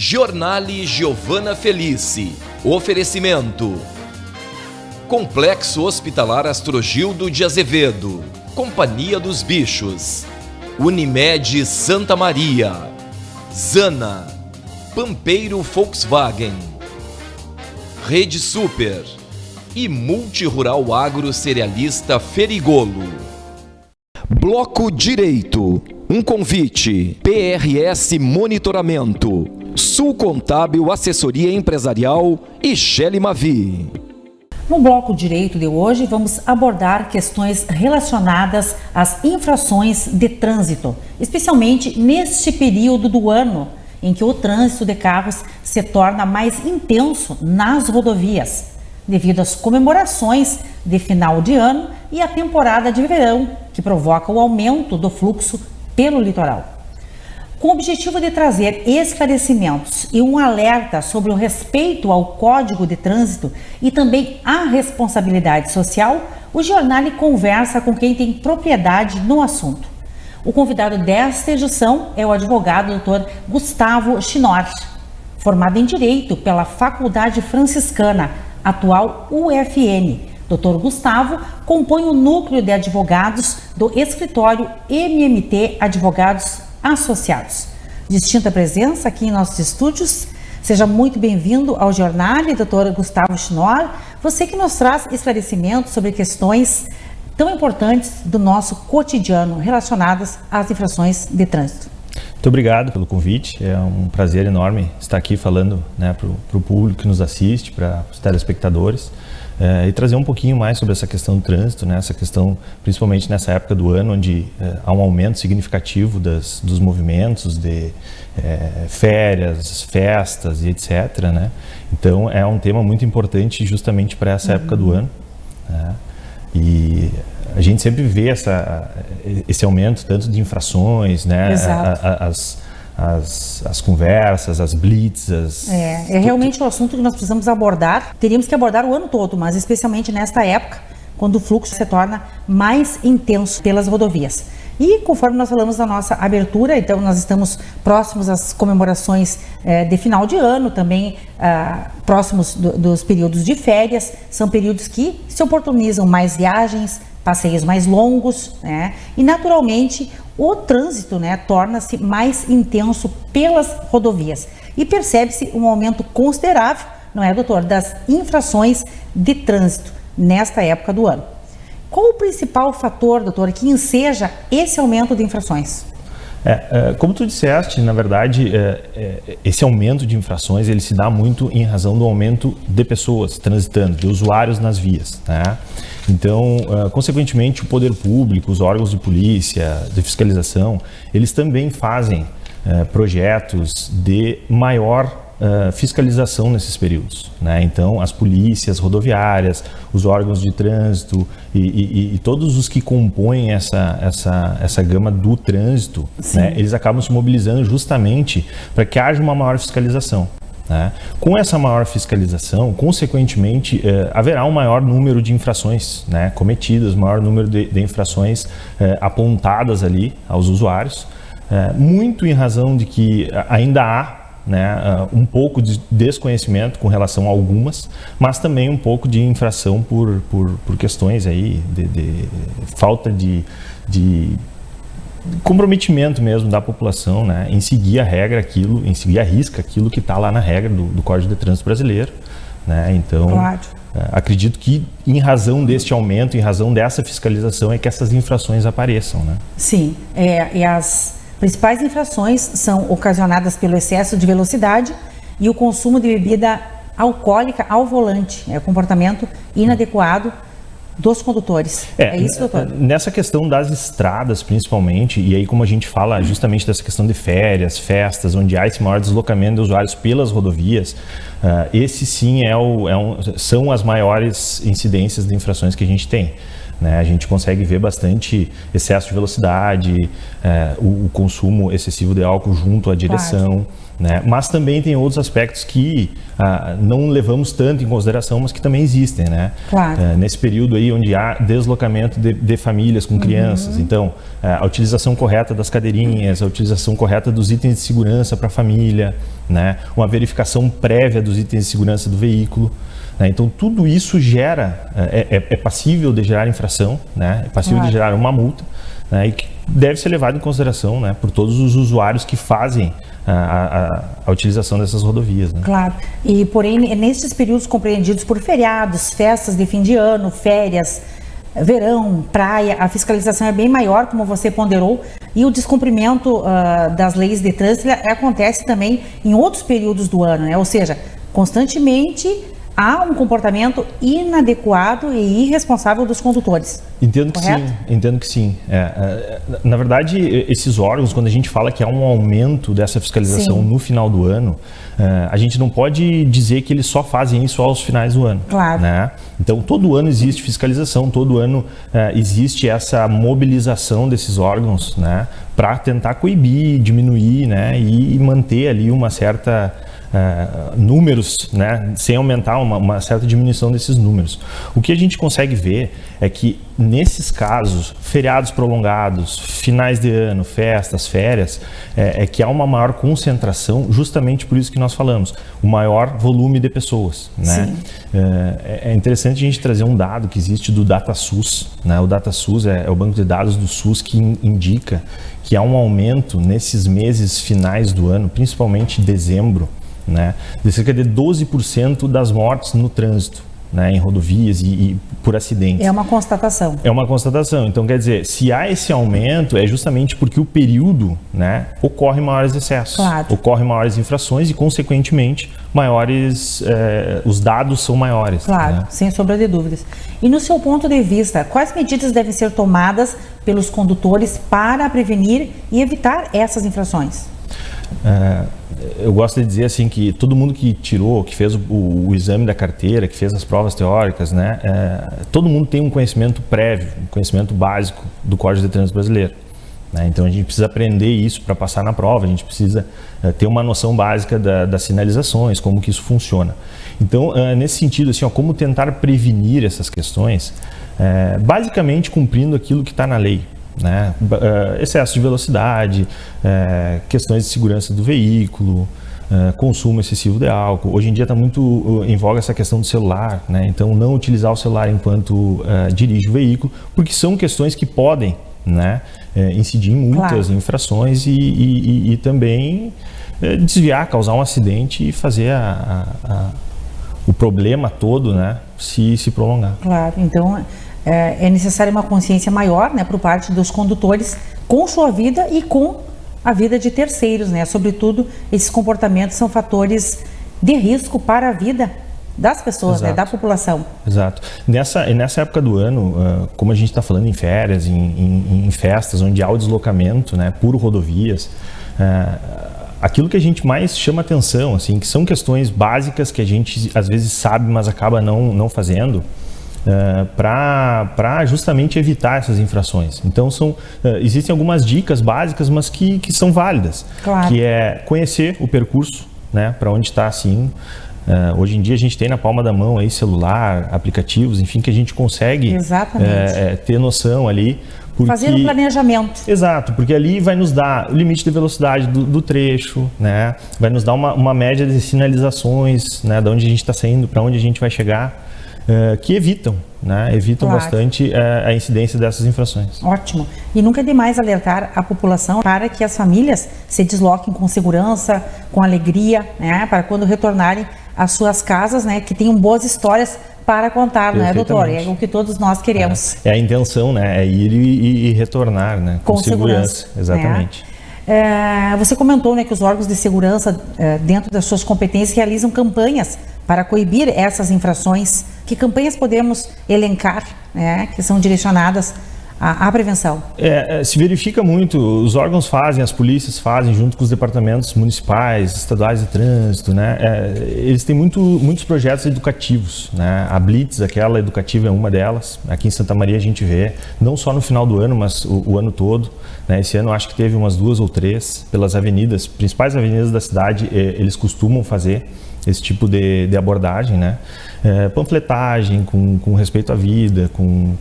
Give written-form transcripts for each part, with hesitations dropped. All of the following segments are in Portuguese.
Giornale Giovanna Felice. Oferecimento: Complexo Hospitalar Astrogildo de Azevedo, Companhia dos Bichos, Unimed Santa Maria, Zana, Pampeiro Volkswagen, Rede Super e Multirural Agro Cerealista Ferigolo. Bloco Direito. Um convite. PRS Monitoramento, Sul Contábil Assessoria Empresarial e Shelly Mavi. No Bloco Direito de hoje, vamos abordar questões relacionadas às infrações de trânsito, especialmente neste período do ano em que o trânsito de carros se torna mais intenso nas rodovias, devido às comemorações de final de ano e a temporada de verão, que provoca o aumento do fluxo pelo litoral. Com o objetivo de trazer esclarecimentos e um alerta sobre o respeito ao Código de Trânsito e também à responsabilidade social, o Giornale conversa com quem tem propriedade no assunto. O convidado desta edição é o advogado Dr. Gustavo Schnorr, formado em Direito pela Faculdade Franciscana, atual UFN. Dr. Gustavo compõe o núcleo de advogados do escritório MMT Advogados Associados. Distinta presença aqui em nossos estúdios. Seja muito bem-vindo ao Giornale, Dr. Gustavo Schnorr. Você que nos traz esclarecimentos sobre questões tão importantes do nosso cotidiano relacionadas às infrações de trânsito. Muito obrigado pelo convite. É um prazer enorme estar aqui falando para o público que nos assiste, para os telespectadores. E trazer um pouquinho mais sobre essa questão do trânsito, né? Essa questão, principalmente nessa época do ano, onde há um aumento significativo dos movimentos de férias, festas e etc. Né? Então, é um tema muito importante justamente para essa época do ano. Né? E a gente sempre vê esse aumento tanto de infrações, né? As conversas, as blitz, É realmente o assunto que nós precisamos abordar. Teríamos que abordar o ano todo, mas especialmente nesta época, quando o fluxo se torna mais intenso pelas rodovias. E conforme nós falamos na nossa abertura, então nós estamos próximos às comemorações de final de ano, também próximos dos períodos de férias. São períodos que se oportunizam mais viagens, passeios mais longos, né? E naturalmente o trânsito, né, torna-se mais intenso pelas rodovias e percebe-se um aumento considerável, não é, doutor, das infrações de trânsito nesta época do ano. Qual o principal fator, doutor, que enseja esse aumento de infrações? Como tu disseste, na verdade, esse aumento de infrações ele se dá muito em razão do aumento de pessoas transitando, de usuários nas vias, né? Então, consequentemente, o poder público, os órgãos de polícia, de fiscalização, eles também fazem projetos de maior fiscalização nesses períodos, né? Então, as polícias rodoviárias, os órgãos de trânsito e todos os que compõem essa gama do trânsito, né, eles acabam se mobilizando justamente para que haja uma maior fiscalização. Né? Com essa maior fiscalização, consequentemente, haverá um maior número de infrações, né, cometidas, maior número de infrações apontadas ali aos usuários, muito em razão de que ainda há, né, um pouco de desconhecimento com relação a algumas, mas também um pouco de infração por questões aí de falta de comprometimento mesmo da população, né, em seguir a regra, em seguir a risca aquilo que está lá na regra do Código de Trânsito brasileiro, né? Então, claro. Acredito que em razão deste aumento, em razão dessa fiscalização é que essas infrações apareçam, né? Sim, e as principais infrações são ocasionadas pelo excesso de velocidade e o consumo de bebida alcoólica ao volante, comportamento inadequado dos condutores. É isso, doutor? Nessa questão das estradas, principalmente, e aí como a gente fala justamente dessa questão de férias, festas, onde há esse maior deslocamento de usuários pelas rodovias, esse sim são as maiores incidências de infrações que a gente tem. Né? A gente consegue ver bastante excesso de velocidade, o consumo excessivo de álcool junto à direção. Claro. né? Mas também tem outros aspectos que não levamos tanto em consideração, mas que também existem, né? Claro. Nesse período aí onde há deslocamento de famílias com crianças, então a utilização correta das cadeirinhas, a utilização correta dos itens de segurança para a família, né? Uma verificação prévia dos itens de segurança do veículo, né? Então tudo isso gera, é passível de gerar infração, né? É passível de gerar uma multa, né? E que deve ser levado em consideração, né? Por todos os usuários que fazem a utilização dessas rodovias, né? Claro. E, porém, nesses períodos compreendidos por feriados, festas de fim de ano, férias, verão, praia, a fiscalização é bem maior, como você ponderou, e o descumprimento das leis de trânsito acontece também em outros períodos do ano, né? Ou seja, constantemente há um comportamento inadequado e irresponsável dos condutores. Entendo que correto? sim, entendo que sim. Na verdade, esses órgãos, quando a gente fala que há um aumento dessa fiscalização no final do ano, a gente não pode dizer que eles só fazem isso aos finais do ano. Claro. Né? Então, todo ano existe fiscalização, todo ano existe essa mobilização desses órgãos, né, para tentar coibir, diminuir, né, e manter ali uma certa... números, né, sem aumentar uma certa diminuição desses números. O que a gente consegue ver é que nesses casos, feriados prolongados, finais de ano, festas, férias, é que há uma maior concentração, justamente por isso que nós falamos, o maior volume de pessoas, né? É interessante a gente trazer um dado que existe do DataSUS, né? O DataSUS é o banco de dados do SUS que indica que há um aumento nesses meses finais do ano, principalmente dezembro, né, de cerca de 12% das mortes no trânsito, né, em rodovias e por acidentes. É uma constatação. É uma constatação. Então, quer dizer, se há esse aumento, é justamente porque o período, né, ocorre maiores excessos, claro, ocorre maiores infrações e, consequentemente, maiores, os dados são maiores. Claro, né? Sem sombra de dúvidas. E no seu ponto de vista, quais medidas devem ser tomadas pelos condutores para prevenir e evitar essas infrações? Eu gosto de dizer assim que todo mundo que tirou, que fez o exame da carteira, que fez as provas teóricas, né, todo mundo tem um conhecimento prévio, um conhecimento básico do Código de Trânsito Brasileiro, né? Então a gente precisa aprender isso para passar na prova, a gente precisa ter uma noção básica das sinalizações, como que isso funciona. Então, nesse sentido, assim, como tentar prevenir essas questões, basicamente cumprindo aquilo que está na lei. Né? Excesso de velocidade, questões de segurança do veículo, consumo excessivo de álcool. Hoje em dia está muito em voga essa questão do celular, né? Então não utilizar o celular enquanto dirige o veículo, porque são questões que podem, né, incidir em multas, claro, infrações e também desviar, causar um acidente e fazer o problema todo, né, se prolongar. Claro, então é necessária uma consciência maior, né, por parte dos condutores com sua vida e com a vida de terceiros, né? Sobretudo, esses comportamentos são fatores de risco para a vida das pessoas, né, da população. Exato. Nessa época do ano, como a gente está falando em férias, em festas, onde há o deslocamento, né, por rodovias, aquilo que a gente mais chama atenção, assim, que são questões básicas que a gente às vezes sabe, mas acaba não fazendo, para justamente evitar essas infrações. Então existem algumas dicas básicas, mas que são válidas, claro, que é conhecer o percurso, né, para onde está assim. Hoje em dia a gente tem na palma da mão aí celular, aplicativos, enfim, que a gente consegue ter noção ali. Fazer um planejamento. Exato, porque ali vai nos dar o limite de velocidade do trecho, né? Vai nos dar uma média de sinalizações, né, de onde a gente está saindo, para onde a gente vai chegar, que evitam claro, bastante a incidência dessas infrações. Ótimo. E nunca é demais alertar a população para que as famílias se desloquem com segurança, com alegria, né, para quando retornarem às suas casas, né, que tenham boas histórias para contar, né, doutor? É o que todos nós queremos. É a intenção, né? É ir e retornar, né? Com segurança. Exatamente. Você comentou, né, que os órgãos de segurança, dentro das suas competências, realizam campanhas para coibir essas infrações. Que campanhas podemos elencar, né, que são direcionadas a prevenção? Se verifica muito, os órgãos fazem, as polícias fazem, junto com os departamentos municipais, estaduais de trânsito, né? Eles têm muitos projetos educativos, né? A Blitz, aquela educativa, é uma delas. Aqui em Santa Maria a gente vê, não só no final do ano, mas o ano todo, né? Esse ano acho que teve umas 2 ou 3 pelas avenidas, principais avenidas da cidade, eles costumam fazer esse tipo de abordagem, né? Panfletagem com respeito à vida, com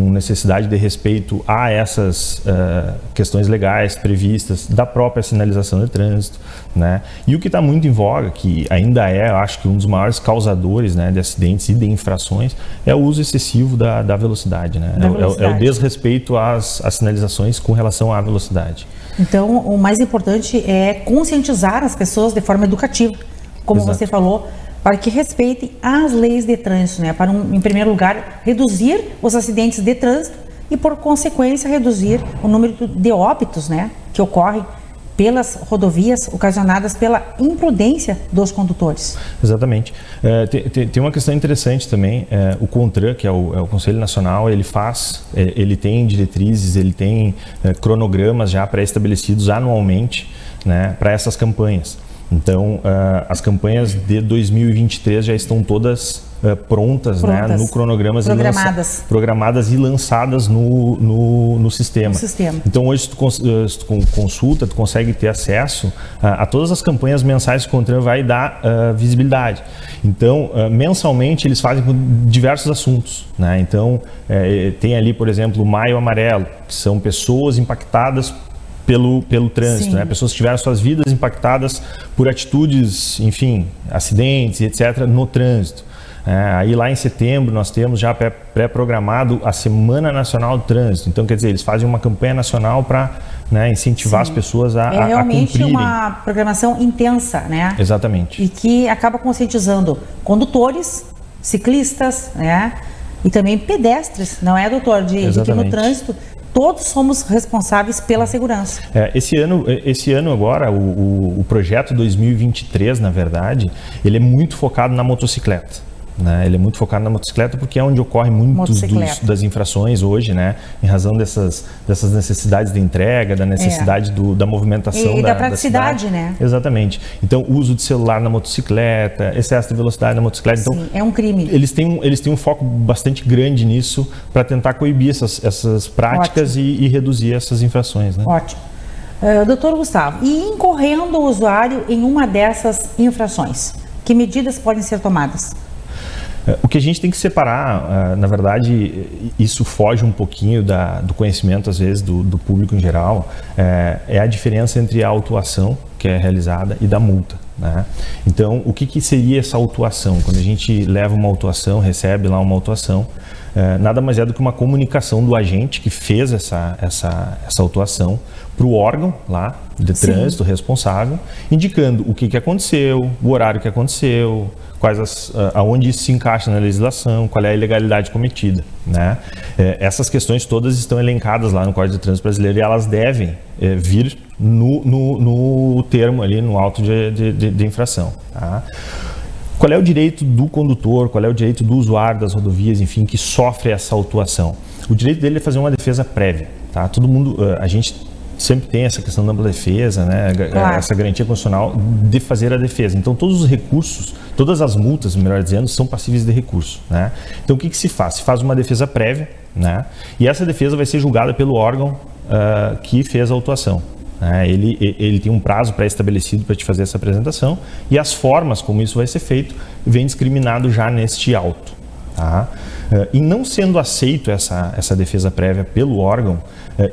necessidade de respeito a essas questões legais previstas da própria sinalização de trânsito, né? E o que está muito em voga, que ainda eu acho que um dos maiores causadores, né, de acidentes e de infrações, é o uso excessivo da velocidade, né? É o desrespeito às sinalizações com relação à velocidade. Então, o mais importante é conscientizar as pessoas de forma educativa, como Exato. você falou, para que respeitem as leis de trânsito, né? Para, em primeiro lugar, reduzir os acidentes de trânsito e, por consequência, reduzir o número de óbitos, né, que ocorrem pelas rodovias ocasionadas pela imprudência dos condutores. Exatamente. Tem uma questão interessante também, o CONTRAN, que é o Conselho Nacional, ele tem diretrizes, ele tem cronogramas já pré-estabelecidos anualmente, né, para essas campanhas. Então, as campanhas de 2023 já estão todas prontas, né, no cronograma, programadas e lançadas no sistema. Então, hoje, se tu consulta, tu consegue ter acesso a todas as campanhas mensais que o CONTRAN vai dar visibilidade. Então, mensalmente, eles fazem com diversos assuntos, né? Então, tem ali, por exemplo, o Maio Amarelo, que são pessoas impactadas pelo trânsito, né? Pessoas que tiveram suas vidas impactadas por atitudes, enfim, acidentes, etc., no trânsito. Aí lá em setembro nós temos já pré-programado a Semana Nacional do Trânsito. Então, quer dizer, eles fazem uma campanha nacional para, né, incentivar as pessoas a cumprirem. É realmente uma programação intensa, né? Exatamente. E que acaba conscientizando condutores, ciclistas, né? E também pedestres, não é, doutor? De que no trânsito todos somos responsáveis pela segurança. Esse ano agora, o projeto 2023, na verdade, ele é muito focado na motocicleta. Né? Ele é muito focado na motocicleta porque é onde ocorre muitos das infrações hoje, né? Em razão dessas necessidades de entrega, da necessidade da movimentação. E da praticidade, né? Exatamente. Então, uso de celular na motocicleta, excesso de velocidade na motocicleta. Então, é um crime. Eles têm um foco bastante grande nisso para tentar coibir essas práticas e reduzir essas infrações. Né? Ótimo. Doutor Gustavo, e incorrendo o usuário em uma dessas infrações, que medidas podem ser tomadas? O que a gente tem que separar, na verdade, isso foge um pouquinho do conhecimento, às vezes, do público em geral, é a diferença entre a autuação, que é realizada, e da multa. Né? Então, o que seria essa autuação? Quando a gente leva uma autuação, recebe lá uma autuação, nada mais é do que uma comunicação do agente que fez essa autuação para o órgão lá de trânsito responsável, indicando o que aconteceu, o horário que aconteceu, aonde isso se encaixa na legislação, qual é a ilegalidade cometida. Né? Essas questões todas estão elencadas lá no Código de Trânsito Brasileiro e elas devem vir no termo ali, no auto de infração. Tá? Qual é o direito do condutor, qual é o direito do usuário das rodovias, enfim, que sofre essa autuação? O direito dele é fazer uma defesa prévia. Tá? Todo mundo, a gente sempre tem essa questão da ampla defesa, né? Essa garantia constitucional de fazer a defesa. Então, todos os recursos, todas as multas, melhor dizendo, são passíveis de recurso. Né? Então, o que se faz? Se faz uma defesa prévia, né? E essa defesa vai ser julgada pelo órgão que fez a autuação. Ele tem um prazo pré-estabelecido para te fazer essa apresentação e as formas como isso vai ser feito vem discriminado já neste auto. Tá? E não sendo aceito essa defesa prévia pelo órgão,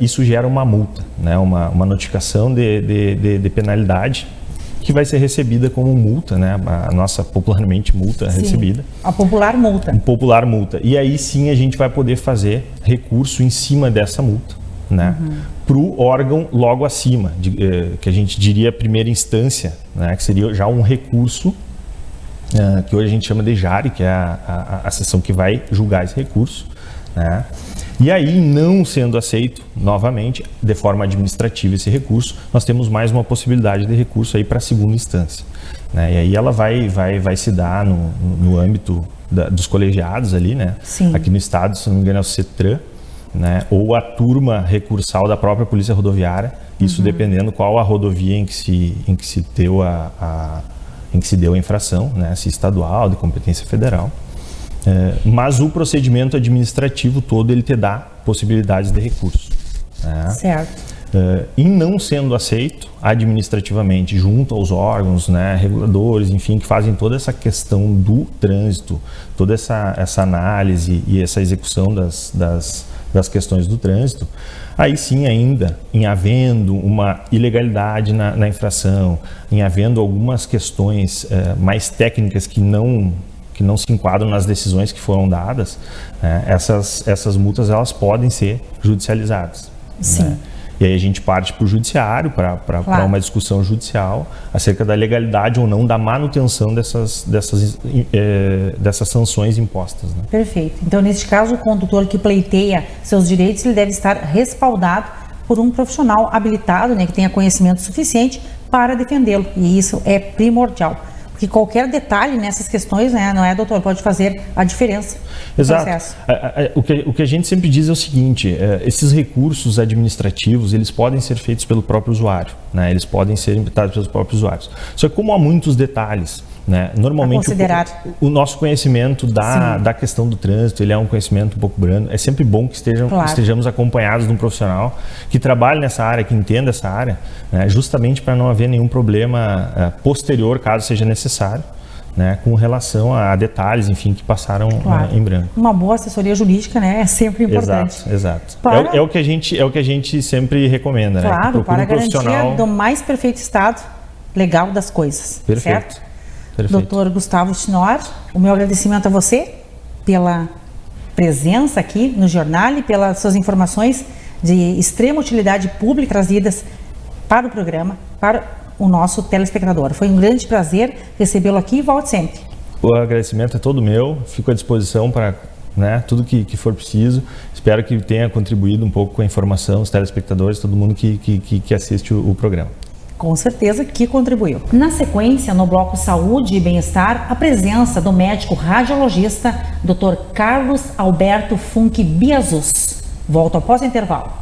isso gera uma multa, né? uma notificação de penalidade que vai ser recebida como multa, né? A nossa popularmente multa recebida. A popular multa. Popular multa. E aí sim a gente vai poder fazer recurso em cima dessa multa, né? Para o órgão logo acima, que a gente diria primeira instância, né? Que seria já um recurso que hoje a gente chama de JARE, que é a seção que vai julgar esse recurso. Né? E aí, não sendo aceito novamente, de forma administrativa esse recurso, nós temos mais uma possibilidade de recurso aí para a segunda instância. Né? E aí ela vai se dar no âmbito dos colegiados ali, né? Sim. Aqui no estado, se não me engano, é o CETRAN, né, ou a turma recursal da própria Polícia Rodoviária, isso dependendo qual a rodovia em que se deu a infração, né, se estadual, de competência federal. Mas o procedimento administrativo todo ele te dá possibilidades de recurso. Né? Certo. E não sendo aceito administrativamente junto aos órgãos, né, reguladores, enfim, que fazem toda essa questão do trânsito, toda essa análise e essa execução das questões do trânsito, aí sim ainda, em havendo uma ilegalidade na infração, em havendo algumas questões mais técnicas que não se enquadram nas decisões que foram dadas, né, essas multas elas podem ser judicializadas. Sim. Né? E aí a gente parte para o judiciário, para uma discussão judicial acerca da legalidade ou não da manutenção dessas sanções impostas. Né? Perfeito. Então, neste caso, o condutor que pleiteia seus direitos, ele deve estar respaldado por um profissional habilitado, né, que tenha conhecimento suficiente para defendê-lo. E isso é primordial. Porque qualquer detalhe nessas questões, né, não é, doutor, pode fazer a diferença no processo. O que a gente sempre diz é o seguinte, esses recursos administrativos, eles podem ser feitos pelo próprio usuário, né, eles podem ser imputados pelos próprios usuários. Só que como há muitos detalhes, né, normalmente o nosso conhecimento da questão do trânsito, ele é um conhecimento um pouco brando, é sempre bom que estejamos acompanhados de um profissional que trabalhe nessa área, que entenda essa área, né, justamente para não haver nenhum problema posterior, caso seja necessário, né, com relação a detalhes, enfim, que passaram em branco. Uma boa assessoria jurídica, né, é sempre importante. Exato. É o que a gente sempre recomenda, claro, né? Para a garantia do mais perfeito estado legal das coisas. Perfeito. Certo? Doutor Gustavo Schnorr, o meu agradecimento a você pela presença aqui no jornal e pelas suas informações de extrema utilidade pública trazidas para o programa, para o nosso telespectador. Foi um grande prazer recebê-lo aqui e volte sempre. O agradecimento é todo meu, fico à disposição para tudo que for preciso. Espero que tenha contribuído um pouco com a informação, os telespectadores, todo mundo que assiste o programa. Com certeza que contribuiu. Na sequência, no bloco Saúde e Bem-Estar, a presença do médico radiologista Dr. Carlos Alberto Funke Biazus. Volto após o intervalo.